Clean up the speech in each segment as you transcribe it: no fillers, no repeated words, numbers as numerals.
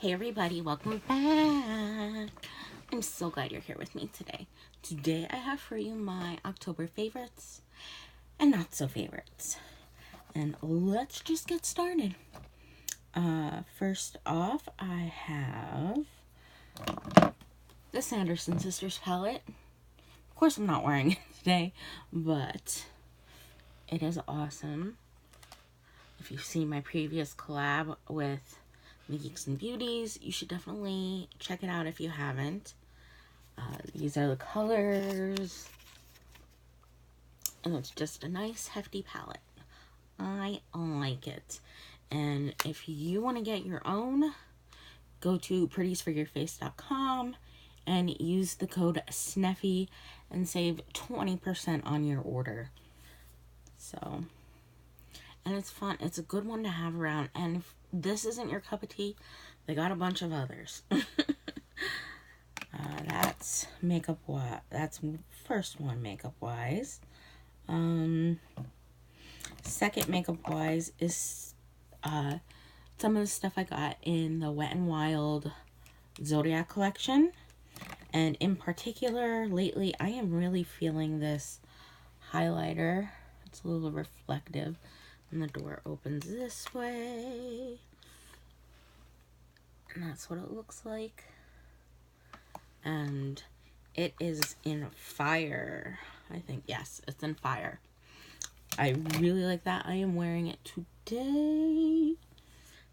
Hey everybody, welcome back. I'm so glad you're here with me today. Today I have for you my October favorites and not so favorites. And let's just get started. First off, I have the Sanderson Sisters palette. Of course I'm not wearing it today, but it is awesome. If you've seen my previous collab with the Geeks and Beauties, you should definitely check it out if you haven't. These are the colors, and it's just a nice hefty palette. I like it. And if you want to get your own, go to prettiesforyourface.com and use the code SNEFFY and save 20% on your order. So, and it's fun. It's a good one to have around. And if this isn't your cup of tea, they got a bunch of others. That's makeup wise. That's first one makeup wise. Second makeup wise is some of the stuff I got in the Wet n Wild Zodiac collection. And in particular, lately, I am really feeling this highlighter. It's a little reflective. And the door opens this way. And that's what it looks like. And it is in Fire. I think, yes, it's in Fire. I really like that. I am wearing it today.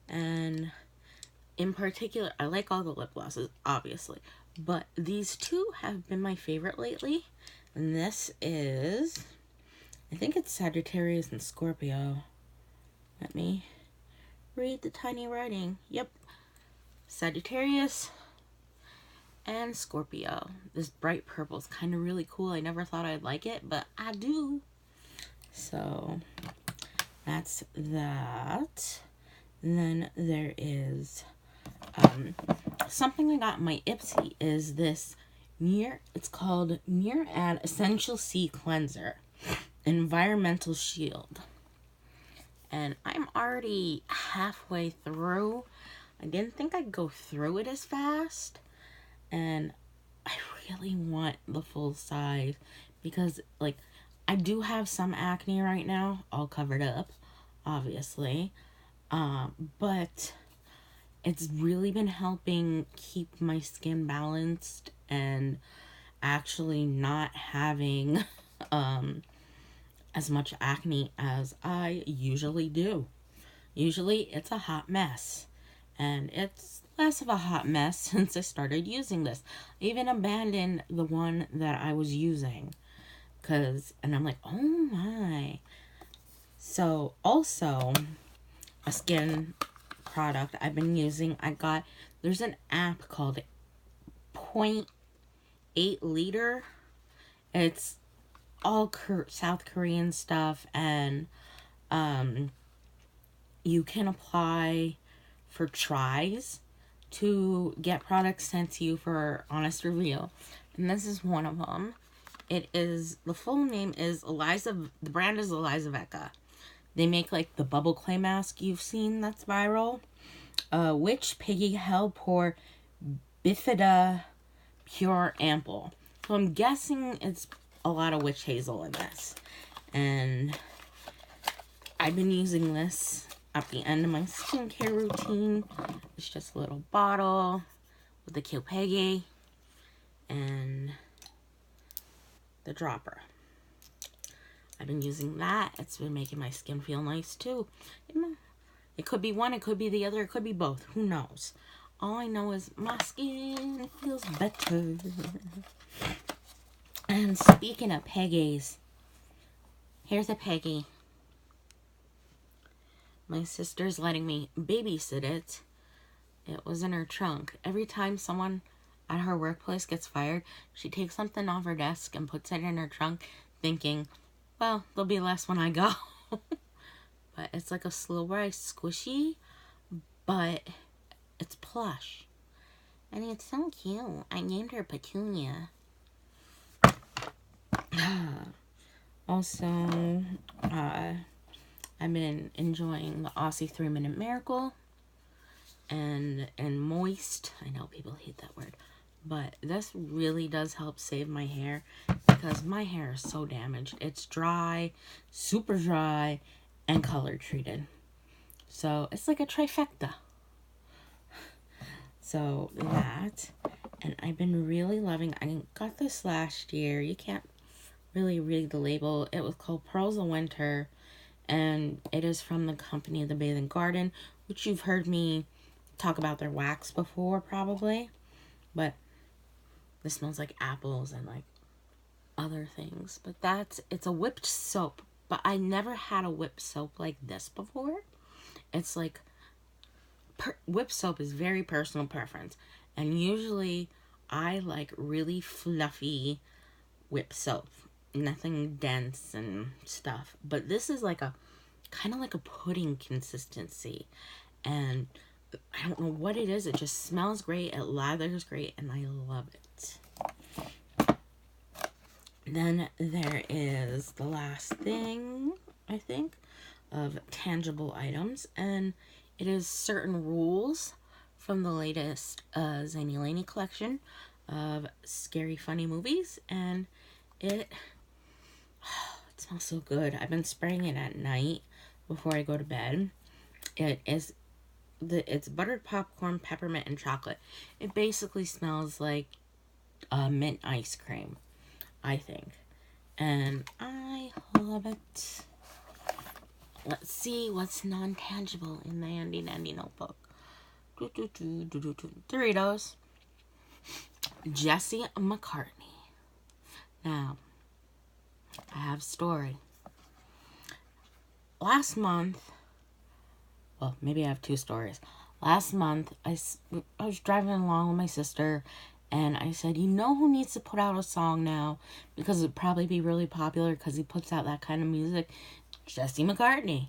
And in particular, I like all the lip glosses, obviously. But these two have been my favorite lately. And this is, I think it's Sagittarius and Scorpio. Let me read the tiny writing. Yep. Sagittarius and Scorpio. This bright purple is kind of really cool. I never thought I'd like it, but I do. So that's that. And then there is something I got in my Ipsy is this it's called Murad Essential C Cleanser Environmental Shield. And I'm already halfway through. I didn't think I'd go through it as fast. And I really want the full size. Because, like, I do have some acne right now. All covered up, obviously. But it's really been helping keep my skin balanced. And actually not having as much acne as I usually do. Usually it's a hot mess. And it's less of a hot mess since I started using this. I even abandoned the one that I was using. And I'm like, oh my. So, also, a skin product I've been using. There's an app called 0.8 liter. It's all South Korean stuff. And you can apply for tries to get products sent to you for honest review. And this is one of them. The full name is the brand is Eliza Vecca. They make like the bubble clay mask you've seen that's viral. Witch Piggy Hell Pour Bifida Pure Ample. So I'm guessing it's a lot of witch hazel in this. And I've been using this at the end of my skincare routine. It's just a little bottle with the cute Peggy and the dropper. I've been using that. It's been making my skin feel nice too. It could be one, it could be the other, it could be both. Who knows? All I know is my skin feels better. And speaking of Peggies, here's a Peggy. My sister's letting me babysit it. It was in her trunk. Every time someone at her workplace gets fired, she takes something off her desk and puts it in her trunk, thinking, well, there'll be less when I go. But it's like a slow rise squishy, but it's plush. And it's so cute. I named her Petunia. Also, I've been enjoying the Aussie 3-Minute Miracle. and moist. I know people hate that word, but this really does help save my hair because my hair is so damaged. It's dry, super dry, and color treated. So it's like a trifecta. So that, and I've been really loving, I got this last year. You can't really read the label. It was called Pearls of Winter, and it is from the company The Bathing Garden, which you've heard me talk about their wax before probably, but this smells like apples and like other things. But it's a whipped soap, but I never had a whipped soap like this before. It's like whipped soap is very personal preference, and usually I like really fluffy whipped soap, nothing dense and stuff, but this is like a kind of like a pudding consistency, and I don't know what it is. It just smells great, it lathers great, and I love it. Then there is the last thing, I think, of tangible items, and it is certain rules from the latest Zany Laney collection of scary funny movies, and it smells so good. I've been spraying it at night before I go to bed. It's buttered popcorn, peppermint, and chocolate. It basically smells like mint ice cream, I think, and I love it. Let's see what's non-tangible in the handy dandy notebook. Doritos. Jesse McCartney. Now, I have a story. Last month, well, maybe I have two stories. Last month, I was driving along with my sister, and I said, you know who needs to put out a song now? Because it'd probably be really popular because he puts out that kind of music. Jesse McCartney.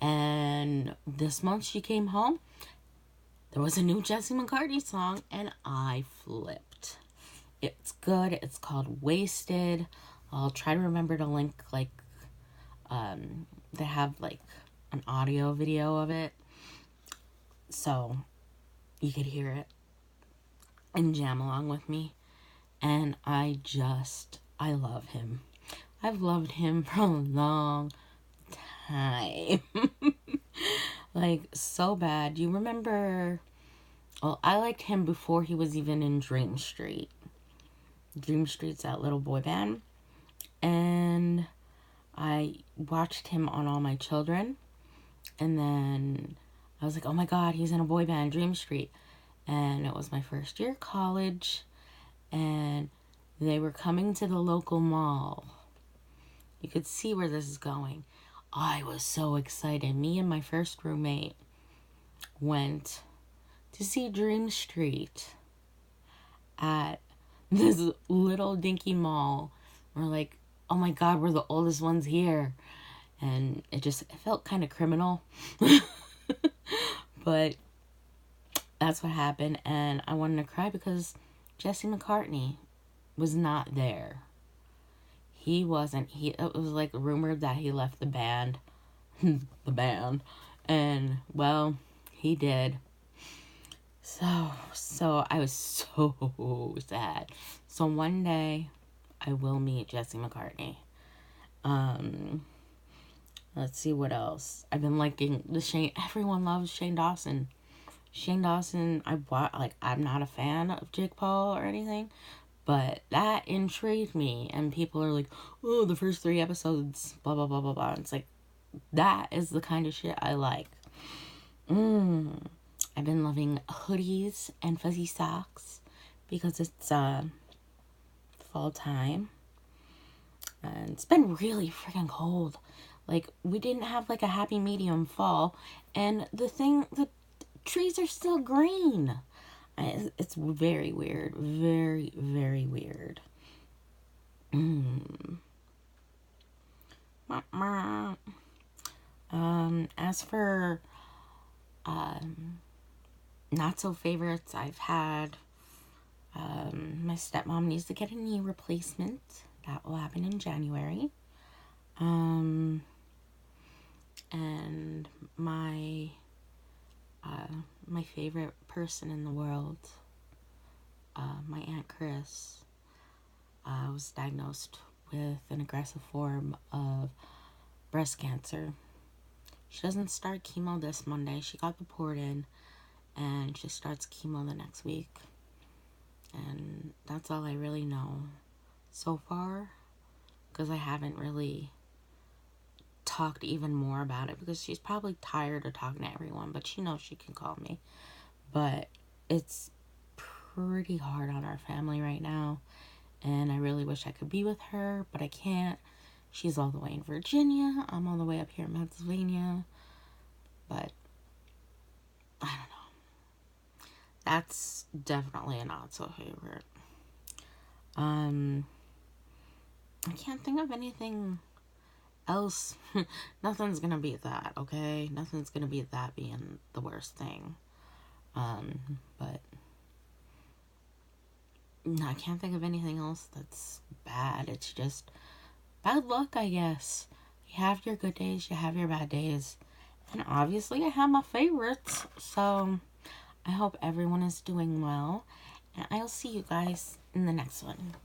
And this month she came home, there was a new Jesse McCartney song, and I flipped. It's good. It's called Wasted. I'll try to remember to link, like, they have, like, an audio video of it, so you could hear it and jam along with me. And I love him. I've loved him for a long time. Like, so bad. Do you remember? Well, I liked him before he was even in Dream Street. Dream Street's that little boy band. And I watched him on All My Children. And then I was like, oh my God, he's in a boy band, Dream Street. And it was my first year of college. And they were coming to the local mall. You could see where this is going. I was so excited. Me and my first roommate went to see Dream Street at this little dinky mall. We're like, oh my God, we're the oldest ones here. And it felt kind of criminal. But that's what happened. And I wanted to cry because Jesse McCartney was not there. He wasn't. It was like rumored that he left the band. The band. And, well, he did. So I was so sad. So one day I will meet Jesse McCartney. Let's see what else. I've been liking everyone loves Shane Dawson. Shane Dawson, I'm not a fan of Jake Paul or anything, but that intrigued me. And people are like, oh, the first 3 episodes, blah, blah, blah, blah, blah. It's like, that is the kind of shit I like. I've been loving hoodies and fuzzy socks because it's fall time. And it's been really freaking cold. Like, we didn't have like a happy medium fall. And the trees are still green. It's very weird. Very, very weird. As for not so favorites, I've had my stepmom needs to get a knee replacement. That will happen in January. And my My favorite person in the world, my Aunt Chris, was diagnosed with an aggressive form of breast cancer. She doesn't start chemo this Monday. She got the port in, and she starts chemo the next week. And that's all I really know so far, because I haven't really talked even more about it, because she's probably tired of talking to everyone, but she knows she can call me. But it's pretty hard on our family right now, and I really wish I could be with her, but I can't. She's all the way in Virginia. I'm all the way up here in Pennsylvania. But I don't know. That's definitely a not so favorite. I can't think of anything else. Nothing's gonna beat that, okay? Nothing's gonna beat that being the worst thing. But no, I can't think of anything else that's bad. It's just bad luck, I guess. You have your good days, you have your bad days. And obviously I have my favorites. So I hope everyone is doing well. And I'll see you guys in the next one.